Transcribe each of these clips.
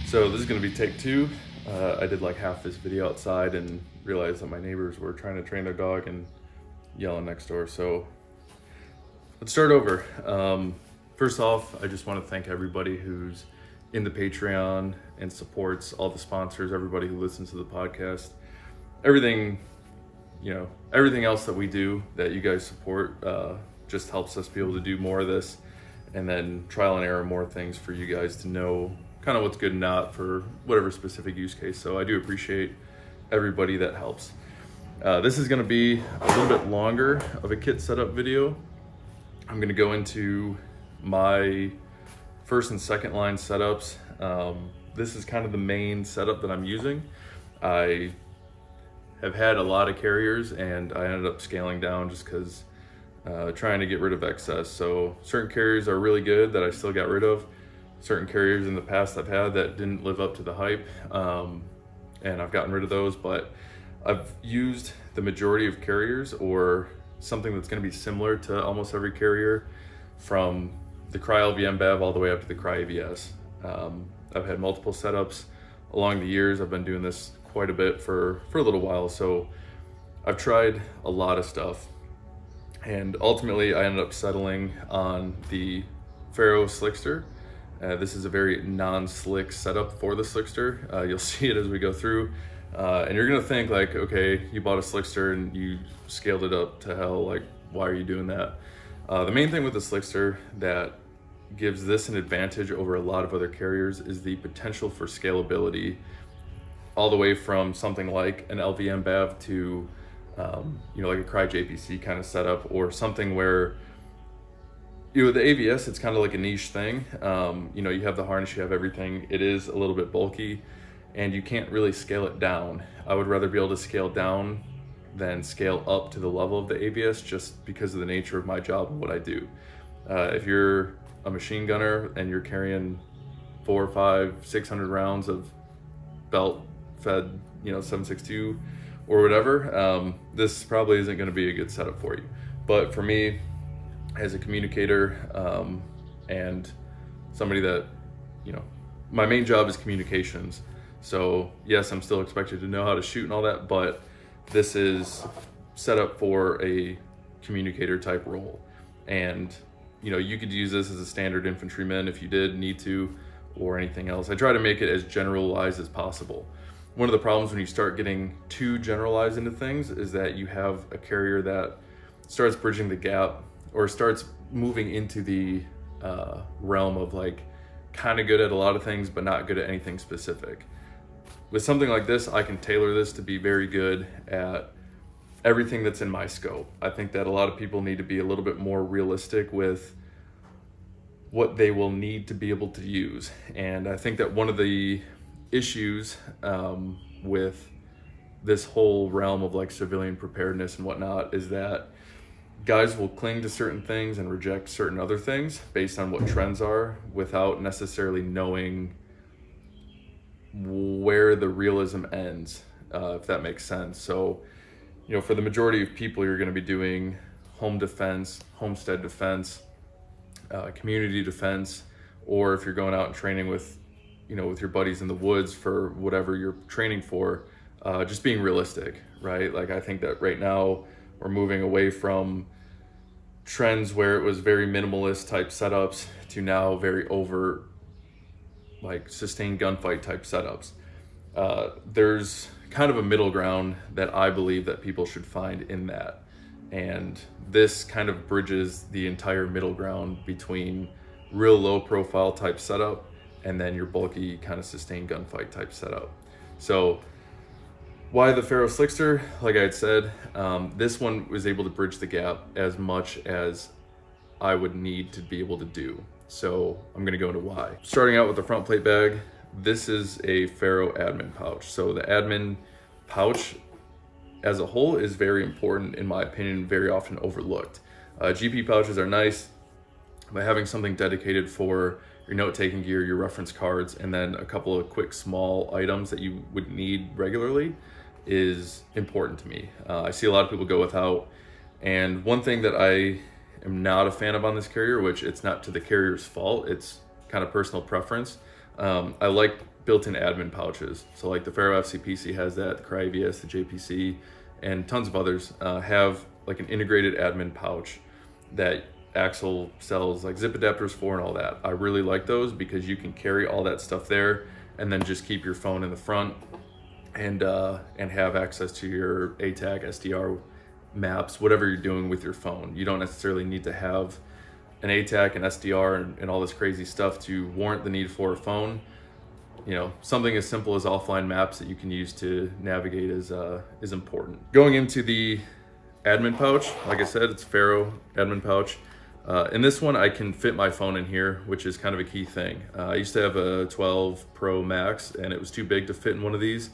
So this is going to be take two. I did like half this video outside and realized that my neighbors were trying to train their dog and yelling next door. So let's start over. First off, I just want to thank everybody who's in the Patreon and supports, all the sponsors, everybody who listens to the podcast, everything, everything else that we do that you guys support just helps us be able to do more of this, and then trial and error more things for you guys to know kind of what's good and not for whatever specific use case. So I do appreciate everybody that helps. This is going to be a little bit longer of a kit setup video. I'm going to go into my first and second line setups. This is kind of the main setup that I'm using. I have had a lot of carriers and I ended up scaling down just because trying to get rid of excess. So certain carriers are really good that I still got rid of. Certain carriers in the past I've had that didn't live up to the hype, and I've gotten rid of those, but I've used the majority of carriers or something that's going to be similar to almost every carrier, from the Cry LVM BAV all the way up to the Cry AVS. I've had multiple setups along the years. I've been doing this quite a bit for a little while, so I've tried a lot of stuff, and ultimately I ended up settling on the Ferro Slickster. This is a very non-slick setup for the Slickster. You'll see it as we go through, and you're gonna think like, okay, you bought a Slickster and you scaled it up to hell, like why are you doing that? The main thing with the Slickster that gives this an advantage over a lot of other carriers is the potential for scalability, all the way from something like an LVM BAV to like a Cry JPC kind of setup, or something where the AVS, it's kind of like a niche thing. You have the harness, you have everything. It is a little bit bulky and you can't really scale it down. I would rather be able to scale down than scale up to the level of the AVS, just because of the nature of my job and what I do. If you're a machine gunner and you're carrying 400, 500, 600 rounds of belt fed, 7.62 or whatever, this probably isn't going to be a good setup for you. But for me, as a communicator and somebody that, my main job is communications. So yes, I'm still expected to know how to shoot and all that, but this is set up for a communicator type role. And you could use this as a standard infantryman if you did need to, or anything else. I try to make it as generalized as possible. One of the problems when you start getting too generalized into things is that you have a carrier that starts bridging the gap, or starts moving into the realm of like kind of good at a lot of things but not good at anything specific. With something like this, I can tailor this to be very good at everything that's in my scope. I think that a lot of people need to be a little bit more realistic with what they will need to be able to use. And I think that one of the issues with this whole realm of like civilian preparedness and whatnot is that guys will cling to certain things and reject certain other things based on what trends are, without necessarily knowing where the realism ends, if that makes sense. So, for the majority of people, you're going to be doing home defense, homestead defense, community defense, or if you're going out and training with, with your buddies in the woods for whatever you're training for, just being realistic, right? Like, I think that right now we're moving away from trends where it was very minimalist type setups to now very overt, like sustained gunfight type setups. There's kind of a middle ground that I believe that people should find in that. And this kind of bridges the entire middle ground between real low profile type setup and then your bulky kind of sustained gunfight type setup. So why the Ferro Slickster? Like I had said, this one was able to bridge the gap as much as I would need to be able to do. So I'm gonna go into why. Starting out with the front plate bag, this is a Ferro admin pouch. So the admin pouch as a whole is very important, in my opinion, very often overlooked. GP pouches are nice, but having something dedicated for your note-taking gear, your reference cards, and then a couple of quick small items that you would need regularly is important to me. I see a lot of people go without, and one thing that I am not a fan of on this carrier, which it's not to the carrier's fault, it's kind of personal preference. I like built-in admin pouches. So like the Ferro FCPC has that, the Cry AWS, the JPC, and tons of others have like an integrated admin pouch that Axle sells like zip adapters for and all that. I really like those because you can carry all that stuff there and then just keep your phone in the front and have access to your ATAC, SDR, maps, whatever you're doing with your phone. You don't necessarily need to have an ATAC and SDR and all this crazy stuff to warrant the need for a phone. You know, something as simple as offline maps that you can use to navigate is important. Going into the admin pouch, like I said, it's Ferro admin pouch. In this one, I can fit my phone in here, which is kind of a key thing. I used to have a 12 Pro Max and it was too big to fit in one of these.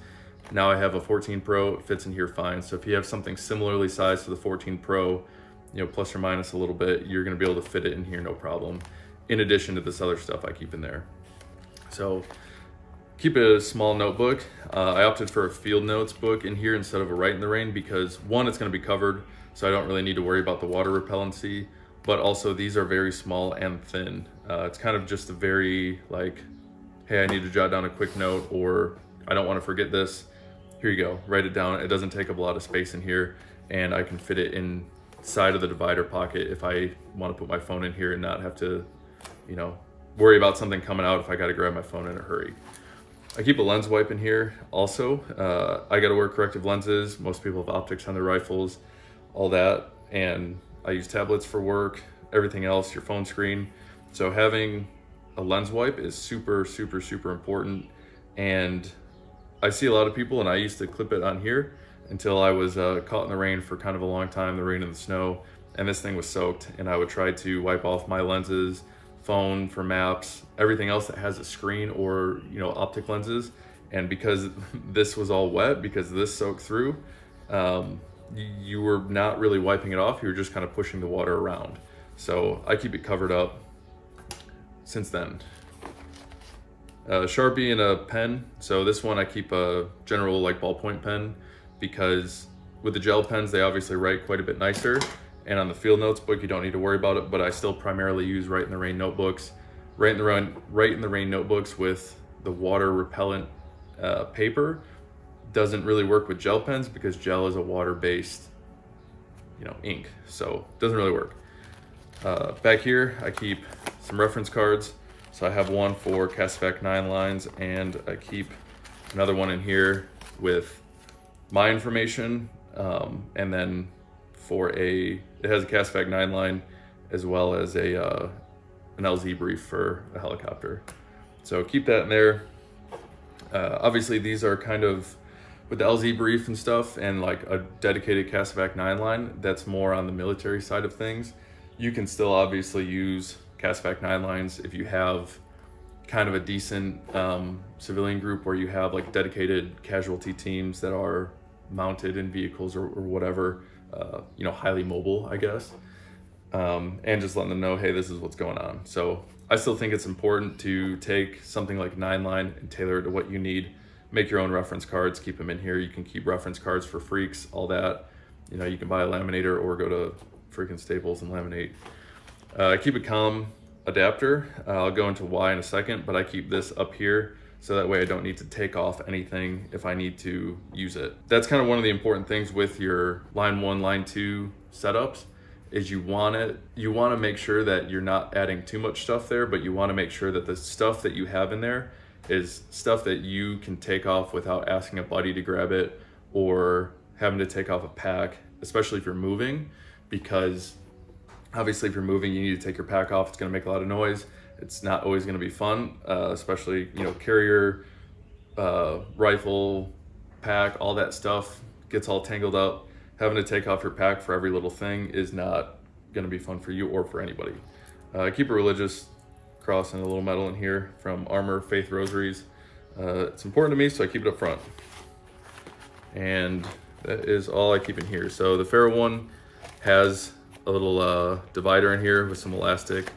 Now I have a 14 Pro, it fits in here fine. So if you have something similarly sized to the 14 Pro, you know, plus or minus a little bit, you're gonna be able to fit it in here, no problem. In addition to this other stuff I keep in there. So keep a small notebook. I opted for a field notes book in here instead of a Write in the Rain because one, it's gonna be covered, so I don't really need to worry about the water repellency, but also these are very small and thin. It's kind of just a very like, hey, I need to jot down a quick note, or I don't wanna forget this. Here you go, write it down. It doesn't take up a lot of space in here, and I can fit it inside of the divider pocket if I wanna put my phone in here and not have to, you know, worry about something coming out if I gotta grab my phone in a hurry. I keep a lens wipe in here also. I gotta wear corrective lenses. Most people have optics on their rifles, all that. And I use tablets for work, everything else, your phone screen. So having a lens wipe is super, super, super important. And I see a lot of people, and I used to clip it on here until I was caught in the rain for kind of a long time, the rain and the snow, and this thing was soaked. And I would try to wipe off my lenses, phone for maps, everything else that has a screen or, you know, optic lenses. And because this was all wet, because this soaked through, you were not really wiping it off, you were just kind of pushing the water around. So I keep it covered up since then. Sharpie and a pen. So this one I keep a general like ballpoint pen because with the gel pens, they obviously write quite a bit nicer. And on the field notes book, you don't need to worry about it, but I still primarily use Write in the Rain notebooks. Write in the Rain notebooks with the water repellent paper doesn't really work with gel pens because gel is a water-based, you know, ink, so it doesn't really work. Back here, I keep some reference cards. So I have one for Casevac 9 lines, and I keep another one in here with my information, and then it has a Casevac 9 line as well as an LZ brief for a helicopter. So keep that in there. Obviously these are kind of, with the LZ brief and stuff and like a dedicated Casevac 9 line, that's more on the military side of things. You can still obviously use Casevac 9 lines if you have kind of a decent civilian group where you have like dedicated casualty teams that are mounted in vehicles or whatever, you know, highly mobile, I guess, and just letting them know, hey, this is what's going on. So I still think it's important to take something like 9 line and tailor it to what you need. Make your own reference cards, keep them in here. You can keep reference cards for freaks, all that. You know, you can buy a laminator or go to freaking Staples and laminate. I keep a comm adapter. I'll go into why in a second, but I keep this up here so that way I don't need to take off anything if I need to use it. That's kind of one of the important things with your line 1, line 2 setups is you want to make sure that you're not adding too much stuff there, but you want to make sure that the stuff that you have in there is stuff that you can take off without asking a buddy to grab it or having to take off a pack, especially if you're moving, because obviously if you're moving, you need to take your pack off. It's going to make a lot of noise. It's not always going to be fun, especially, you know, carrier, rifle, pack, all that stuff gets all tangled up. Having to take off your pack for every little thing is not going to be fun for you or for anybody. Keep a religious cross and a little medal in here from Armor Faith Rosaries. It's important to me, so I keep it up front. And that is all I keep in here. So the Ferro one has a little divider in here with some elastic,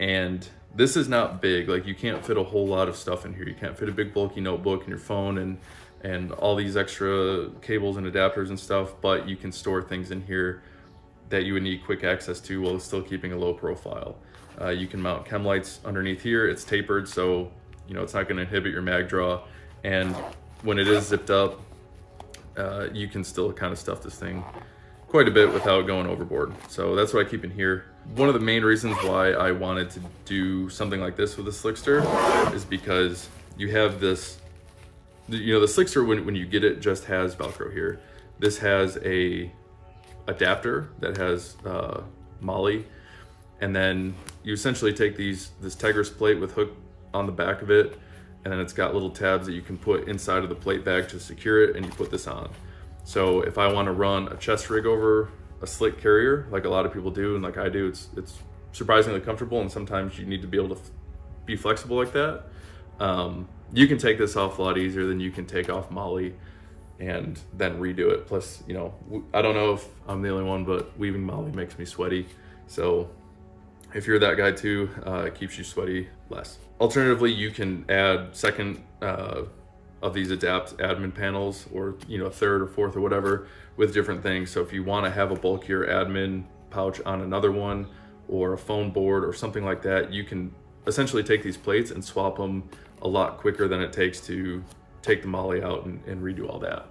and this is not big. Like, you can't fit a whole lot of stuff in here. You can't fit a big bulky notebook and your phone and all these extra cables and adapters and stuff, but you can store things in here that you would need quick access to while still keeping a low profile. You can mount chem lights underneath here. It's tapered, so You know, it's not going to inhibit your mag draw, and when it is zipped up, you can still kind of stuff this thing quite a bit without going overboard. So that's what I keep in here. One of the main reasons why I wanted to do something like this with a Slickster is because you have this, you know, the Slickster, when you get it, just has Velcro here. This has a adapter that has Molle, and then you essentially take this Tigris plate with hook on the back of it, and then it's got little tabs that you can put inside of the plate bag to secure it, and you put this on. So if I want to run a chest rig over a slick carrier, like a lot of people do, and like I do, it's surprisingly comfortable, and sometimes you need to be able to be flexible like that. You can take this off a lot easier than you can take off Molle and then redo it. Plus, you know, I don't know if I'm the only one, but weaving Molle makes me sweaty. So if you're that guy too, it keeps you sweaty less. Alternatively, you can add second of these admin panels, or, you know, third or fourth or whatever, with different things. So if you want to have a bulkier admin pouch on another one, or a phone board or something like that, you can essentially take these plates and swap them a lot quicker than it takes to take the Molle out and redo all that.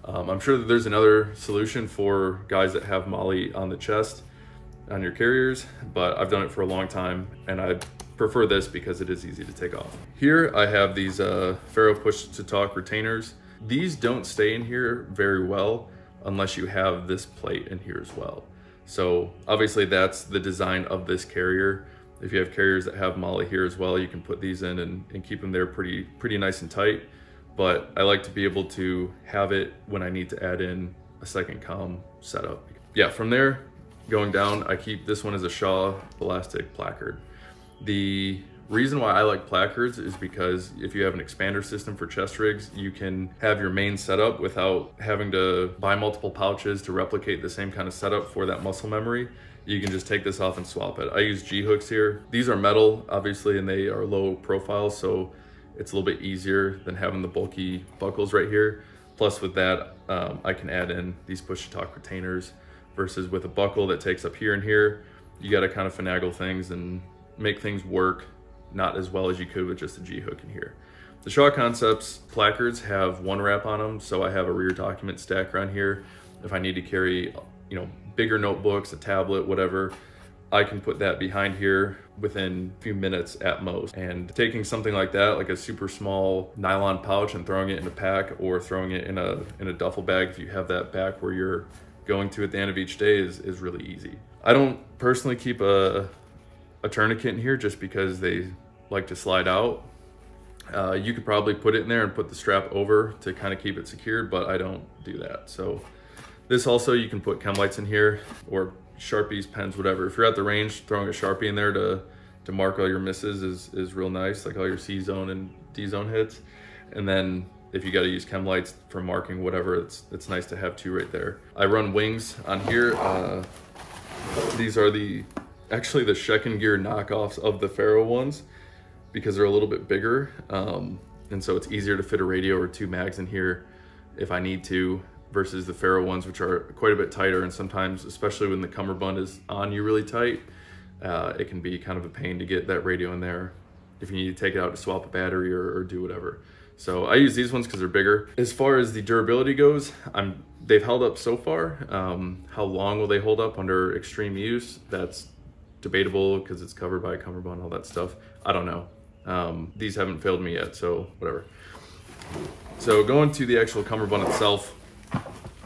I'm sure that there's another solution for guys that have Molle on the chest on your carriers, but I've done it for a long time, and I prefer this because it is easy to take off. Here I have these Ferro push-to-talk retainers. These don't stay in here very well unless you have this plate in here as well. So obviously that's the design of this carrier. If you have carriers that have Molle here as well, you can put these in and keep them there pretty nice and tight. But I like to be able to have it when I need to add in a second comm setup. Yeah, from there, going down, I keep this one as a Shaw elastic placard. The reason why I like placards is because if you have an expander system for chest rigs, you can have your main setup without having to buy multiple pouches to replicate the same kind of setup for that muscle memory. You can just take this off and swap it. I use G hooks here. These are metal, obviously, and they are low profile, so it's a little bit easier than having the bulky buckles right here. Plus with that, I can add in these push-to-talk retainers, versus with a buckle that takes up here and here, you gotta kind of finagle things and make things work not as well as you could with just a G hook in here. The Shaw Concepts placards have one wrap on them, so I have a rear document stack around here. If I need to carry, you know, bigger notebooks, a tablet, whatever, I can put that behind here within a few minutes at most. And taking something like that, like a super small nylon pouch, and throwing it in a pack or throwing it in a duffel bag, if you have that back where you're going to at the end of each day, is really easy. I don't personally keep a tourniquet in here just because they like to slide out. You could probably put it in there and put the strap over to kind of keep it secured, but I don't do that. So this also, you can put chem lights in here, or Sharpies, pens, whatever. If you're at the range, throwing a Sharpie in there to mark all your misses is real nice, like all your C zone and D zone hits. And then if you got to use chem lights for marking whatever, it's nice to have two right there. I run wings on here. These are actually the Shekin Gear knockoffs of the Ferro ones, because they're a little bit bigger, and so it's easier to fit a radio or two mags in here if I need to, versus the Ferro ones, which are quite a bit tighter, and sometimes, especially when the cummerbund is on you really tight, it can be kind of a pain to get that radio in there if you need to take it out to swap a battery or do whatever. So I use these ones because they're bigger. As far as the durability goes, they've held up so far. How long will they hold up under extreme use? That's debatable because it's covered by a cummerbund, all that stuff. I don't know. These haven't failed me yet, so whatever. So going to the actual cummerbund itself,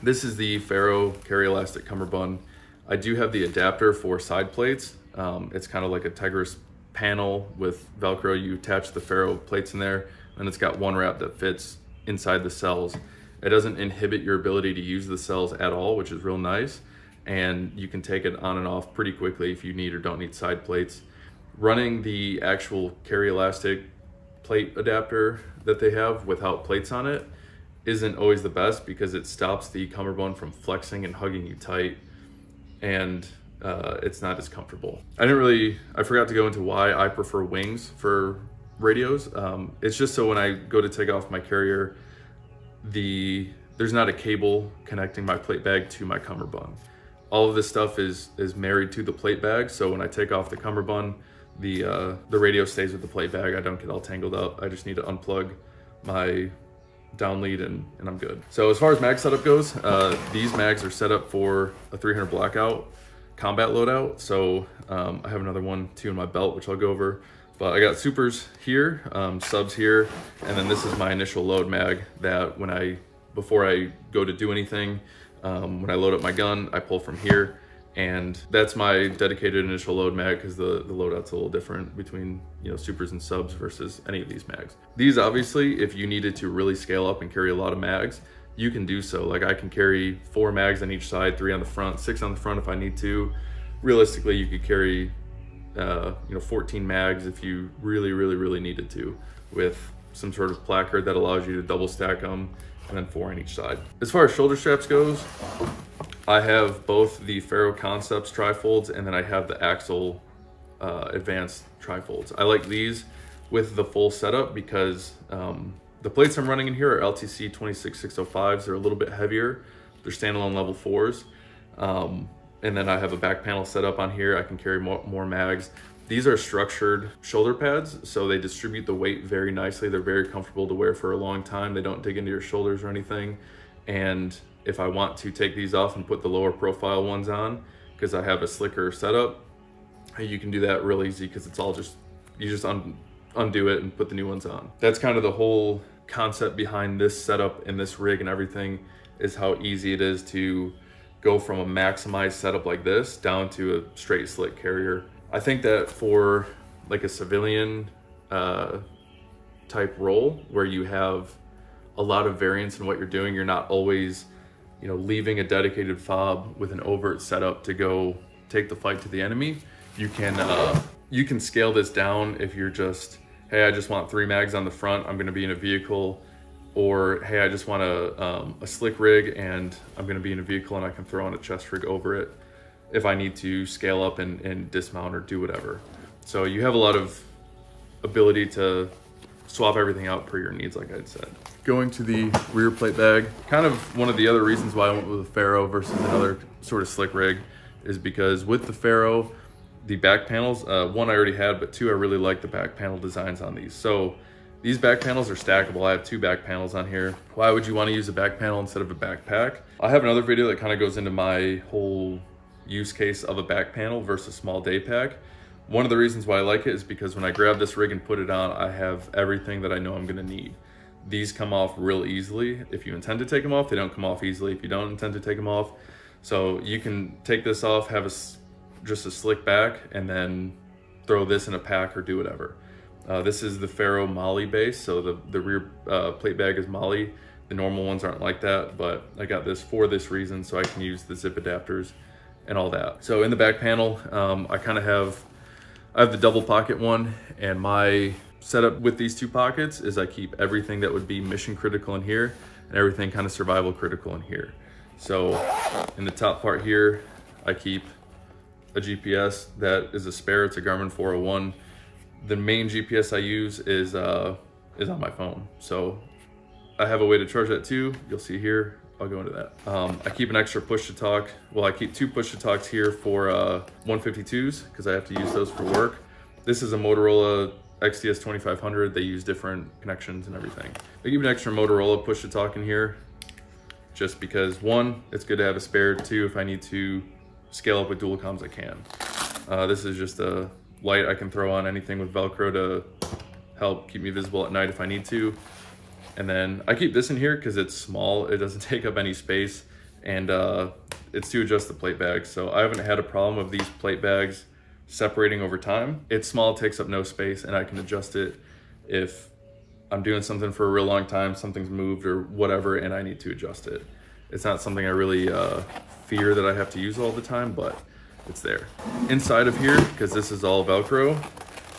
this is the Ferro Carry Elastic cummerbund. I do have the adapter for side plates. It's kind of like a Tigris panel with Velcro. You attach the Ferro plates in there, and it's got one wrap that fits inside the cells. It doesn't inhibit your ability to use the cells at all, which is real nice. And you can take it on and off pretty quickly if you need or don't need side plates. Running the actual Carry Elastic plate adapter that they have without plates on it isn't always the best, because it stops the cummerbund from flexing and hugging you tight, and it's not as comfortable. I forgot to go into why I prefer wings for radios. It's just so when I go to take off my carrier, there's not a cable connecting my plate bag to my cummerbund. All of this stuff is married to the plate bag, so when I take off the cummerbund, the radio stays with the plate bag. I don't get all tangled up. I just need to unplug my down lead and I'm good. So as far as mag setup goes, these mags are set up for a 300 blackout combat loadout. So I have another one too in my belt, which I'll go over. But I got supers here, subs here, and then this is my initial load mag that before I go to do anything, when I load up my gun, I pull from here. And that's my dedicated initial load mag, because the loadout's a little different between, you know, supers and subs versus any of these mags. These, obviously, if you needed to really scale up and carry a lot of mags, you can do so. Like, I can carry 4 mags on each side, 3 on the front, 6 on the front if I need to. Realistically, you could carry, 14 mags if you really needed to, with some sort of placard that allows you to double stack them, and then 4 on each side. As far as shoulder straps goes, I have both the Ferro Concepts trifolds, and then I have the Axle Advanced trifolds. I like these with the full setup because the plates I'm running in here are LTC 26605s. They're a little bit heavier. They're standalone level 4s. And then I have a back panel set up on here. I can carry more mags. These are structured shoulder pads, so they distribute the weight very nicely. They're very comfortable to wear for a long time. They don't dig into your shoulders or anything. And if I want to take these off and put the lower profile ones on, because I have a slicker setup, you can do that real easy, because it's all you just undo it and put the new ones on. That's kind of the whole concept behind this setup and this rig and everything, is how easy it is to go from a maximized setup like this down to a straight slick carrier. I think that for like a civilian type role where you have a lot of variance in what you're doing, you're not always, you know, leaving a dedicated fob with an overt setup to go take the fight to the enemy. You can scale this down if you're just, hey, I just want 3 mags on the front, I'm gonna be in a vehicle, or hey, I just want a slick rig and I'm gonna be in a vehicle and I can throw on a chest rig over it if I need to scale up and dismount or do whatever. So you have a lot of ability to swap everything out per your needs, like I'd said. Going to the rear plate bag, kind of one of the other reasons why I went with a Ferro versus another sort of slick rig is because with the Ferro, the back panels, 1 I already had, but 2 I really like the back panel designs on these. So these back panels are stackable. I have 2 back panels on here. Why would you want to use a back panel instead of a backpack? I have another video that kind of goes into my whole use case of a back panel versus small day pack. One of the reasons why I like it is because when I grab this rig and put it on, I have everything that I know I'm gonna need. These come off real easily. If you intend to take them off, they don't come off easily if you don't intend to take them off. So you can take this off, have just a slick back, and then throw this in a pack or do whatever. This is the Ferro Molle base, so the rear plate bag is Molle. The normal ones aren't like that, but I got this for this reason, so I can use the zip adapters and all that. So in the back panel, I have the double pocket one, and my setup with these 2 pockets is I keep everything that would be mission critical in here and everything kind of survival critical in here. So in the top part here, I keep a GPS that is a spare. It's a Garmin 401. The main GPS I use is on my phone. So I have a way to charge that too. You'll see here. I'll go into that. I keep an extra push to talk. Well, I keep 2 push to talks here for 152s because I have to use those for work. This is a Motorola XDS 2500. They use different connections and everything. I keep an extra Motorola push to talk in here just because 1, it's good to have a spare. 2, if I need to scale up with dual comms, I can. This is just a light I can throw on anything with Velcro to help keep me visible at night if I need to. And then I keep this in here because it's small. It doesn't take up any space, and it's to adjust the plate bags. So I haven't had a problem with these plate bags separating over time. It's small, it takes up no space, and I can adjust it if I'm doing something for a real long time, something's moved or whatever, and I need to adjust it. It's not something I really fear that I have to use all the time, but it's there. Inside of here, because this is all Velcro,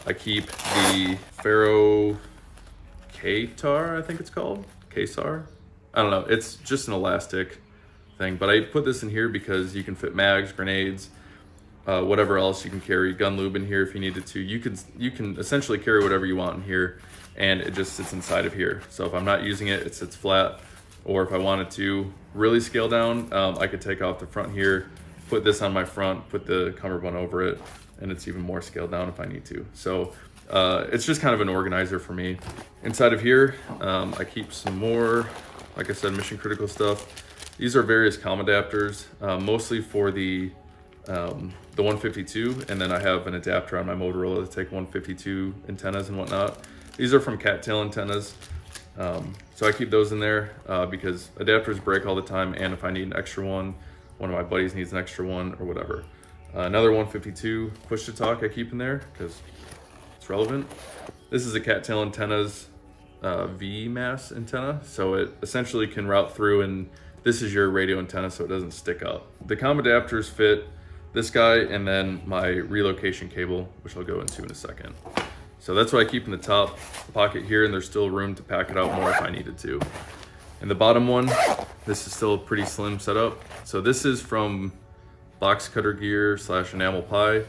I keep the Ferro K-Tar, I think it's called, K-SAR. I don't know, it's just an elastic thing, but I put this in here because you can fit mags, grenades, whatever else you can carry, gun lube in here if you needed to. You can essentially carry whatever you want in here, and it just sits inside of here. So if I'm not using it, it sits flat, or if I wanted to really scale down, I could take off the front here, put this on my front, put the cummerbund over it, and it's even more scaled down if I need to. So it's just kind of an organizer for me. Inside of here, I keep some more, like I said, mission critical stuff. These are various comm adapters, mostly for the 152, and then I have an adapter on my Motorola to take 152 antennas and whatnot. These are from cattail antennas, so I keep those in there because adapters break all the time, and if I need an extra one of my buddies needs an extra one or whatever. Another 152 push to talk I keep in there because it's relevant. This is a cattail antenna's V-mass antenna, so it essentially can route through, and this is your radio antenna so it doesn't stick up. The comm adapters fit this guy and then my relocation cable, which I'll go into in a second. So that's what I keep in the top pocket here, and there's still room to pack it out more if I needed to. And the bottom one, this is still a pretty slim setup. So this is from box cutter gear / enamel pie.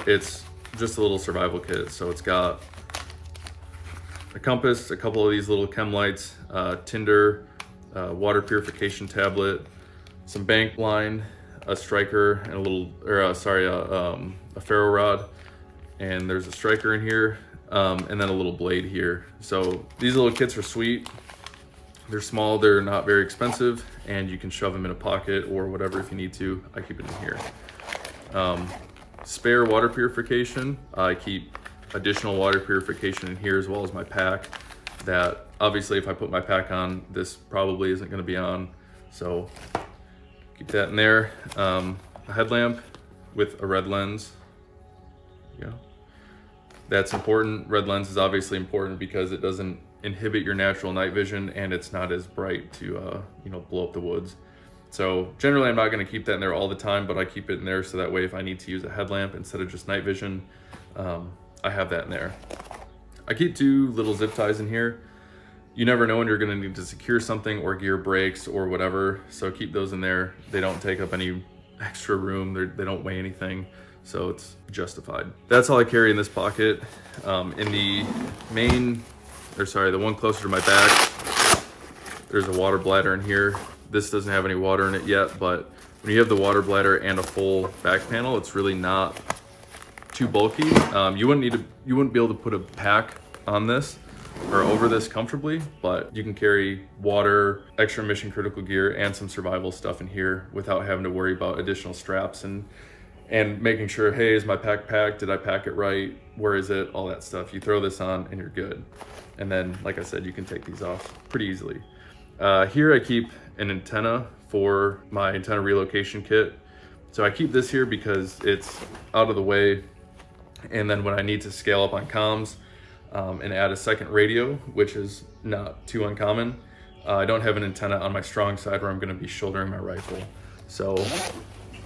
It's just a little survival kit. So it's got a compass, a couple of these little chem lights, tinder, water purification tablet, some bank line, a striker, and a little, a ferro rod. And there's a striker in here, and then a little blade here. So these little kits are sweet. They're small, they're not very expensive, and you can shove them in a pocket or whatever if you need to. I keep it in here. Spare water purification. I keep additional water purification in here as well as my pack. That obviously if I put my pack on, this probably isn't gonna be on. So keep that in there. A headlamp with a red lens. Yeah, that's important. Red lens is obviously important because it doesn't inhibit your natural night vision, and it's not as bright to blow up the woods. So generally I'm not going to keep that in there all the time, but I keep it in there so that way if I need to use a headlamp instead of just night vision, I have that in there. I keep 2 little zip ties in here. You never know when you're going to need to secure something or gear breaks or whatever, so keep those in there. They don't take up any extra room, they don't weigh anything, so it's justified. That's all I carry in this pocket. In the main, the one closer to my back, there's a water bladder in here. This doesn't have any water in it yet, but when you have the water bladder and a full back panel, it's really not too bulky. You wouldn't be able to put a pack on this or over this comfortably, but you can carry water, extra mission critical gear, and some survival stuff in here without having to worry about additional straps and making sure, hey, is my pack packed? Did I pack it right? Where is it? All that stuff. You throw this on and you're good. And then, like I said, you can take these off pretty easily. Here I keep an antenna for my antenna relocation kit. So I keep this here because it's out of the way. And then when I need to scale up on comms and add a second radio, which is not too uncommon, I don't have an antenna on my strong side where I'm gonna be shouldering my rifle. So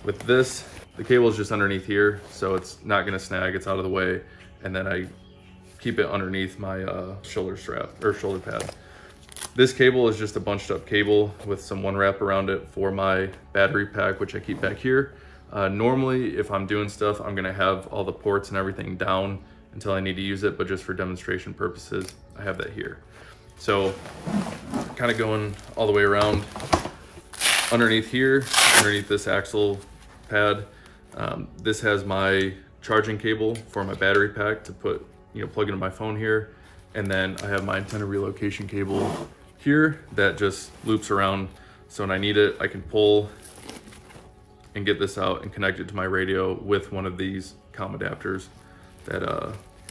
with this, the cable is just underneath here, so it's not gonna snag, it's out of the way. And then I keep it underneath my shoulder strap or shoulder pad. This cable is just a bunched up cable with some one wrap around it for my battery pack, which I keep back here. Normally, if I'm doing stuff, I'm gonna have all the ports and everything down until I need to use it, but just for demonstration purposes, I have that here. So kind of going all the way around underneath here, underneath this axle pad, this has my charging cable for my battery pack to put, plug into my phone here. And then I have my antenna relocation cable here that just loops around. So when I need it, I can pull and get this out and connect it to my radio with one of these comm adapters that,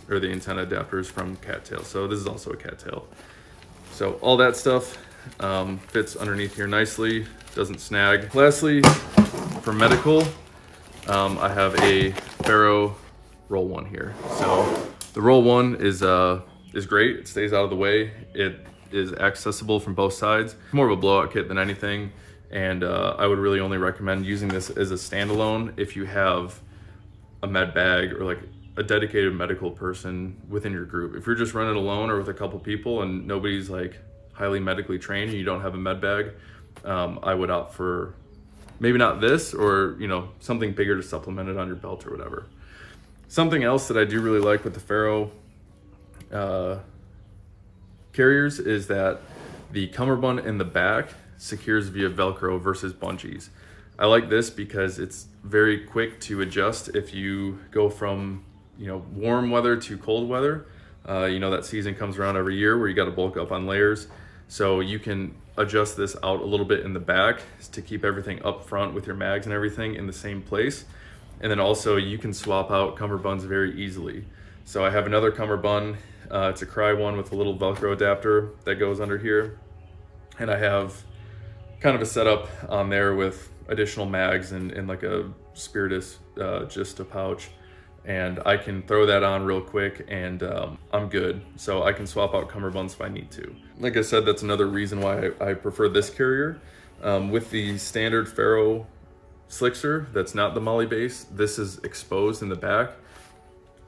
or the antenna adapters from cattail. So this is also a cattail. So all that stuff fits underneath here nicely, doesn't snag. Lastly, for medical, I have a Ferro Roll 1 here. So the Roll 1 is great. It stays out of the way. It is accessible from both sides. More of a blowout kit than anything. And I would really only recommend using this as a standalone if you have a med bag or like a dedicated medical person within your group. If you're just running alone or with a couple people and nobody's like highly medically trained and you don't have a med bag, I would opt for maybe not this or something bigger to supplement it on your belt or whatever. Something else that I do really like with the Ferro carriers is that the cummerbund in the back secures via Velcro versus bungees. I like this because it's very quick to adjust if you go from, you know, warm weather to cold weather. You know, that season comes around every year where you got to bulk up on layers. So you can adjust this out a little bit in the back to keep everything up front with your mags and everything in the same place. And then also you can swap out cummerbunds very easily. So I have another cummerbund. It's a Cry one with a little Velcro adapter that goes under here. And I have kind of a setup on there with additional mags and like a Spiritus, just a pouch. And I can throw that on real quick and I'm good. So I can swap out cummerbunds if I need to. Like I said, that's another reason why I prefer this carrier. With the standard Ferro Slickster, that's not the Molle base, this is exposed in the back.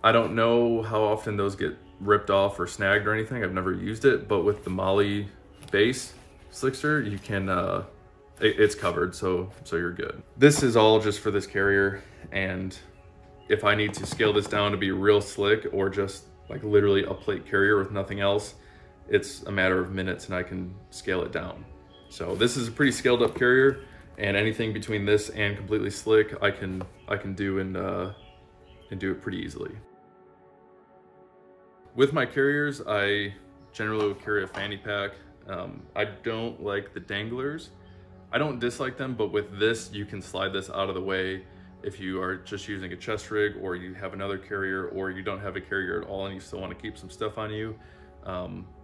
I don't know how often those get ripped off or snagged or anything. I've never used it, but with the Molle base Slickster, you can, it's covered, so you're good. This is all just for this carrier, and if I need to scale this down to be real slick or just like literally a plate carrier with nothing else, it's a matter of minutes and I can scale it down. So this is a pretty scaled up carrier, and anything between this and completely slick, I can do and do it pretty easily. With my carriers, I generally will carry a fanny pack. I don't like the danglers. I don't dislike them, but with this, you can slide this out of the way if you are just using a chest rig, or you have another carrier, or you don't have a carrier at all and you still want to keep some stuff on you.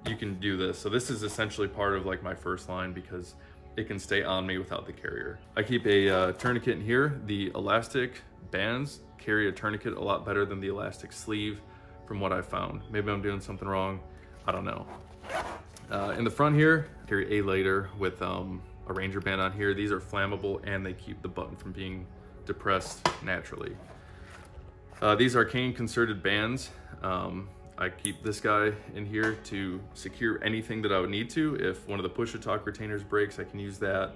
You can do this. So this is essentially part of like my first line because it can stay on me without the carrier. I keep a tourniquet in here. The elastic bands carry a tourniquet a lot better than the elastic sleeve from what I've found. Maybe I'm doing something wrong, I don't know. In the front here, I carry a lighter with a Ranger band on here. These are flammable and they keep the button from being depressed naturally. These are cane concerted bands. I keep this guy in here to secure anything that I would need to. If one of the push-to-talk retainers breaks, I can use that.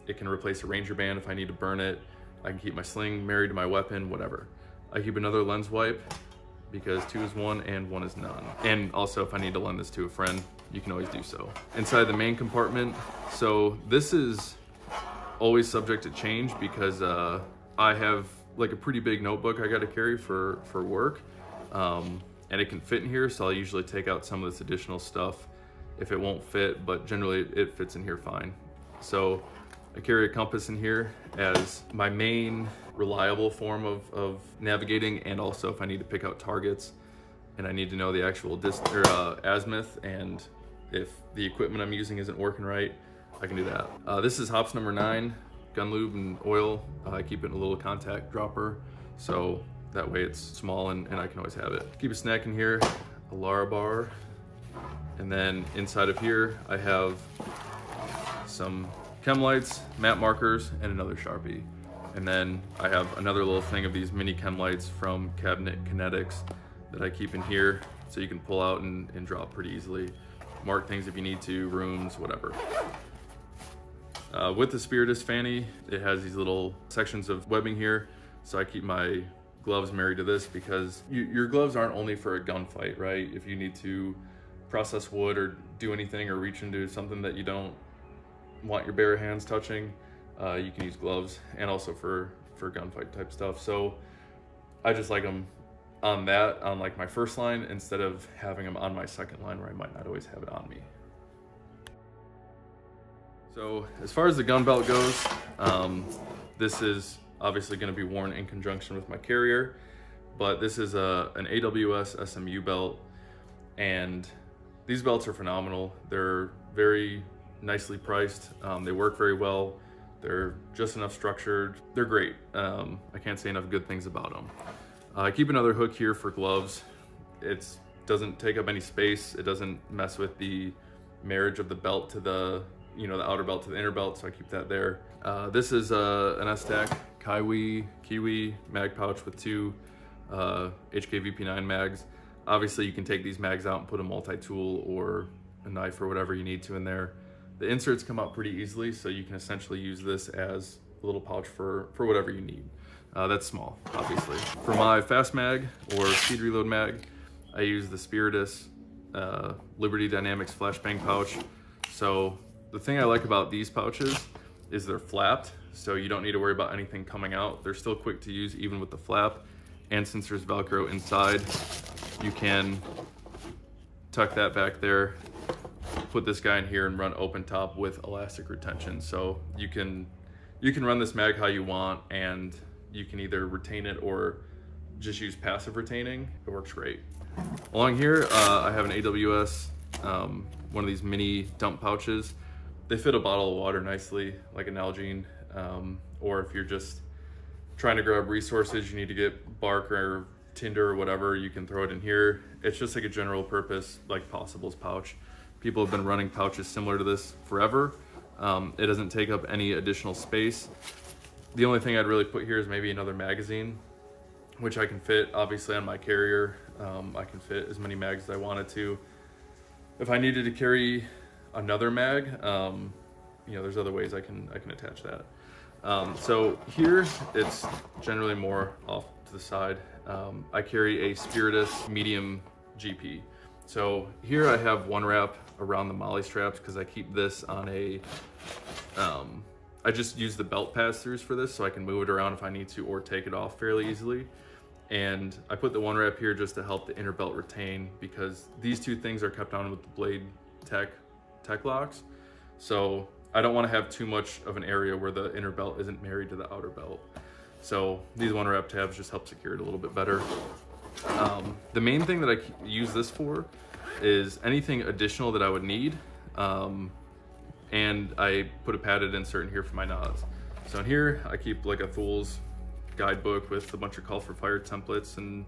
It can replace a Ranger band if I need to burn it. I can keep my sling married to my weapon, whatever. I keep another lens wipe because 2 is 1 and 1 is none. And also if I need to lend this to a friend, you can always do so. Inside the main compartment, so this is always subject to change because I have like a pretty big notebook I got to carry for work, and it can fit in here, so I'll usually take out some of this additional stuff if it won't fit, but generally it fits in here fine. So I carry a compass in here as my main reliable form of navigating, and also if I need to pick out targets and I need to know the actual azimuth, and if the equipment I'm using isn't working right, I can do that. This is hops number 9, gun lube and oil. I keep it in a little contact dropper, so that way it's small and I can always have it. Keep a snack in here, a Lara bar, and then inside of here I have some chem lights, map markers, and another Sharpie. And then I have another little thing of these mini chem lights from Cabinet Kinetics that I keep in here, so you can pull out and drop pretty easily. Mark things if you need to, rooms, whatever. With the Spiritus Fanny, it has these little sections of webbing here, so I keep my gloves married to this because your gloves aren't only for a gunfight, right? If you need to process wood or do anything or reach into something that you don't want your bare hands touching, you can use gloves, and also for gunfight type stuff. So I just like them on like my first line instead of having them on my second line where I might not always have it on me. So as far as the gun belt goes, this is obviously going to be worn in conjunction with my carrier, but this is an AWS SMU belt, and these belts are phenomenal. They're very nicely priced. They work very well. They're just enough structured. They're great. I can't say enough good things about them. I keep another hook here for gloves. It doesn't take up any space. It doesn't mess with the marriage of the belt to the outer belt to the inner belt, so I keep that there. This is an S-Tac Kiwi mag pouch with 2 HK-VP9 mags. Obviously you can take these mags out and put a multi-tool or a knife or whatever you need to in there. The inserts come out pretty easily, so you can essentially use this as a little pouch for whatever you need. That's small, obviously. For my fast mag or speed reload mag, I use the Spiritus Liberty Dynamics flashbang pouch. So the thing I like about these pouches is they're flapped, so you don't need to worry about anything coming out. They're still quick to use even with the flap. And since there's Velcro inside, you can tuck that back there, put this guy in here and run open top with elastic retention. So you can run this mag how you want, and you can either retain it or just use passive retaining. It works great. Along here, I have an AWS, one of these mini dump pouches. They fit a bottle of water nicely, like an Nalgene, or if you're just trying to grab resources, you need to get bark or tinder or whatever, you can throw it in here. It's just like a general purpose, like Possibles pouch. People have been running pouches similar to this forever. It doesn't take up any additional space. The only thing I'd really put here is maybe another magazine, which I can fit obviously on my carrier. I can fit as many mags as I wanted to. If I needed to carry another mag, you know, there's other ways I can attach that. So here it's generally more off to the side. I carry a Spiritus medium GP. So here I have one wrap around the Molle straps because I keep this on a, I just use the belt pass-throughs for this so I can move it around if I need to or take it off fairly easily. And I put the one wrap here just to help the inner belt retain, because these two things are kept on with the blade tech locks. So I don't want to have too much of an area where the inner belt isn't married to the outer belt. So these one wrap tabs just help secure it a little bit better. The main thing that I use this for is anything additional that I would need. And I put a padded insert in here for my nods. So in here, I keep like a Thul's guidebook with a bunch of call for fire templates and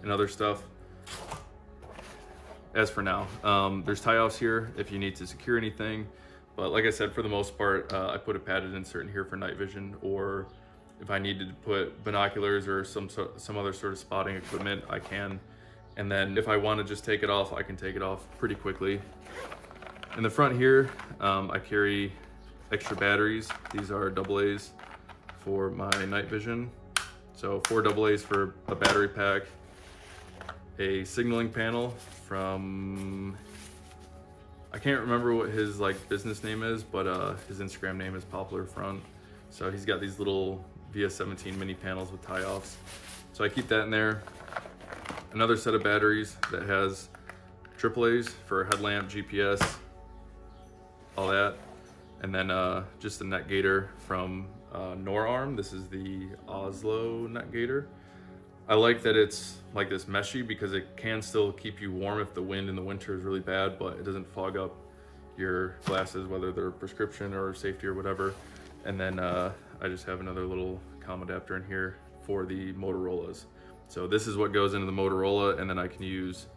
other stuff. As for now, there's tie-offs here if you need to secure anything. But like I said, for the most part, I put a padded insert in here for night vision, or if I needed to put binoculars or some other sort of spotting equipment, I can. And then if I want to just take it off, I can take it off pretty quickly. In the front here, I carry extra batteries. These are AA's for my night vision. So 4 AA's for a battery pack, a signaling panel from, I can't remember what his like business name is, but his Instagram name is Poplar Front. So he's got these little VS17 mini panels with tie-offs. So I keep that in there. Another set of batteries that has AA's for headlamp, GPS, all that. And then just a net gator from Norarm. This is the Oslo net gator. I like that it's like this meshy because it can still keep you warm if the wind in the winter is really bad, but it doesn't fog up your glasses, whether they're prescription or safety or whatever. And then I just have another little comm adapter in here for the Motorola's. So this is what goes into the Motorola, and then I can use,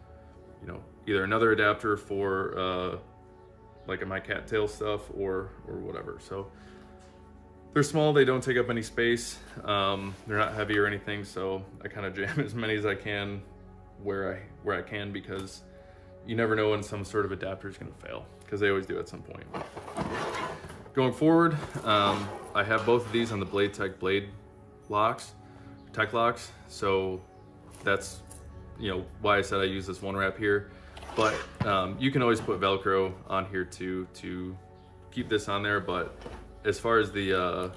you know, either another adapter for like my cattail stuff or whatever. So they're small, they don't take up any space. They're not heavy or anything, so I kind of jam as many as I can where I can, because you never know when some sort of adapter is going to fail, because they always do at some point. Going forward, I have both of these on the Blade Tech blade locks, tech locks. So that's, you know, why I said I use this one wrap here. But you can always put Velcro on here too to keep this on there. But as far as the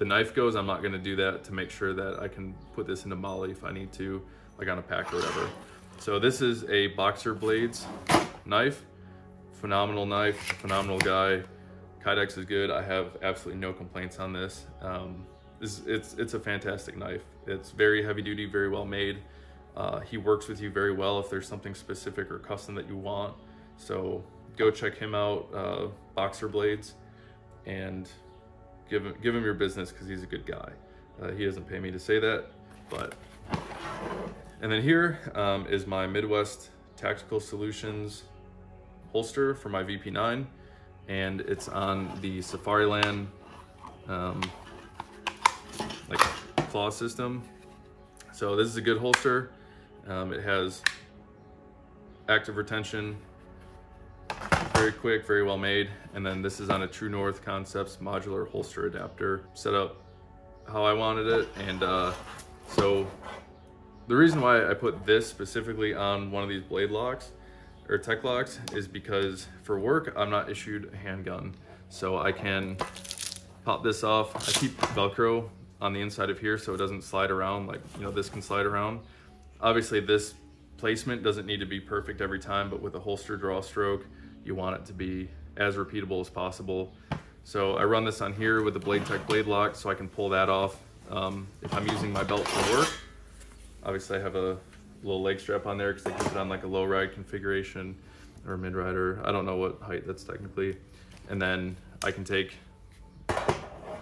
knife goes, I'm not going to do that, to make sure that I can put this into Molle if I need to, like on a pack or whatever. So this is a Boxer Blades knife. Phenomenal knife, phenomenal guy. Kydex is good. I have absolutely no complaints on this. It's a fantastic knife. It's very heavy duty, very well made. He works with you very well if there's something specific or custom that you want. So go check him out, Boxer Blades, and give him your business, because he's a good guy. He doesn't pay me to say that, but. And then here is my Midwest Tactical Solutions holster for my VP9, and it's on the Safariland like claw system. So this is a good holster. It has active retention, very quick, very well made. And then this is on a True North Concepts modular holster adapter, set up how I wanted it. And so the reason why I put this specifically on one of these blade locks or tech locks is because for work, I'm not issued a handgun. So I can pop this off. I keep Velcro on the inside of here so it doesn't slide around, like, you know, this can slide around. Obviously this placement doesn't need to be perfect every time, but with a holster draw stroke, you want it to be as repeatable as possible. So I run this on here with the Blade Tech blade lock so I can pull that off if I'm using my belt for work. Obviously I have a little leg strap on there because I keep it on like a low ride configuration or mid rider. I don't know what height that's technically. And then I can take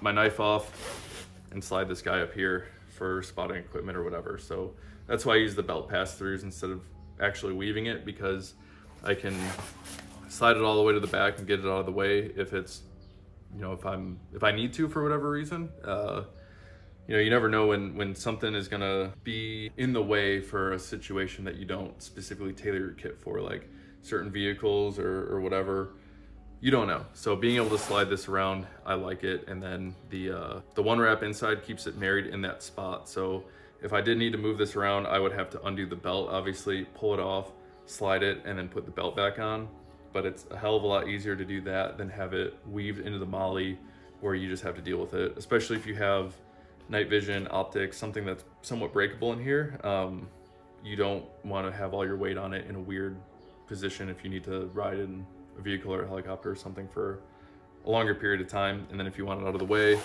my knife off and slide this guy up here for spotting equipment or whatever. So that's why I use the belt pass-throughs instead of actually weaving it, because I can slide it all the way to the back and get it out of the way if it's, you know, if I need to for whatever reason. You know, you never know when something is gonna be in the way for a situation that you don't specifically tailor your kit for, like certain vehicles or whatever. You don't know. So being able to slide this around, I like it. And then the one wrap inside keeps it married in that spot. So if I did need to move this around, I would have to undo the belt, obviously, pull it off, slide it, and then put the belt back on. But it's a hell of a lot easier to do that than have it weaved into the Molle where you just have to deal with it, especially if you have night vision, optics, something that's somewhat breakable in here. You don't want to have all your weight on it in a weird position if you need to ride in a vehicle or a helicopter or something for a longer period of time. And then if you want it out of the way,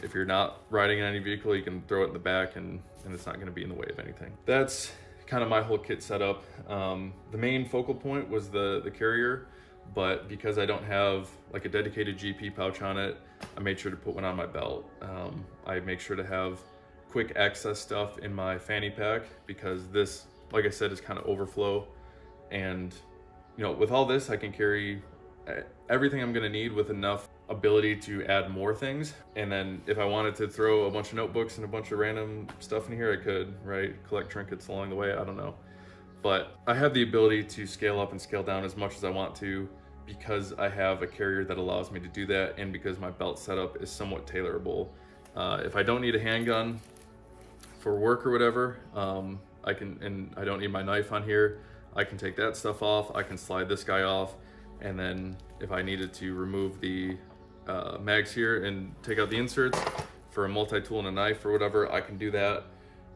if you're not riding in any vehicle, you can throw it in the back and it's not going to be in the way of anything. That's kind of my whole kit setup. The main focal point was the carrier, but because I don't have like a dedicated GP pouch on it, I made sure to put one on my belt. I make sure to have quick access stuff in my fanny pack because this, like I said, is kind of overflow. And you know, with all this, I can carry everything I'm gonna need with enough ability to add more things. And then if I wanted to throw a bunch of notebooks and a bunch of random stuff in here, I could, right? Collect trinkets along the way, I don't know. But I have the ability to scale up and scale down as much as I want to because I have a carrier that allows me to do that, and because my belt setup is somewhat tailorable. If I don't need a handgun for work or whatever, I can, and I don't need my knife on here, I can take that stuff off, I can slide this guy off, and then if I needed to remove the mags here and take out the inserts for a multi-tool and a knife or whatever, I can do that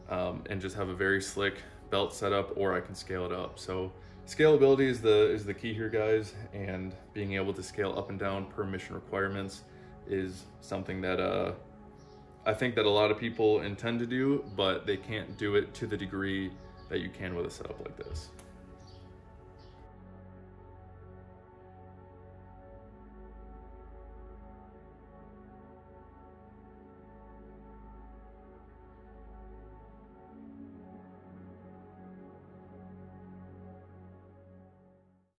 and just have a very slick belt setup, or I can scale it up. So scalability is the key here, guys, and being able to scale up and down per mission requirements is something that I think that a lot of people intend to do, but they can't do it to the degree that you can with a setup like this.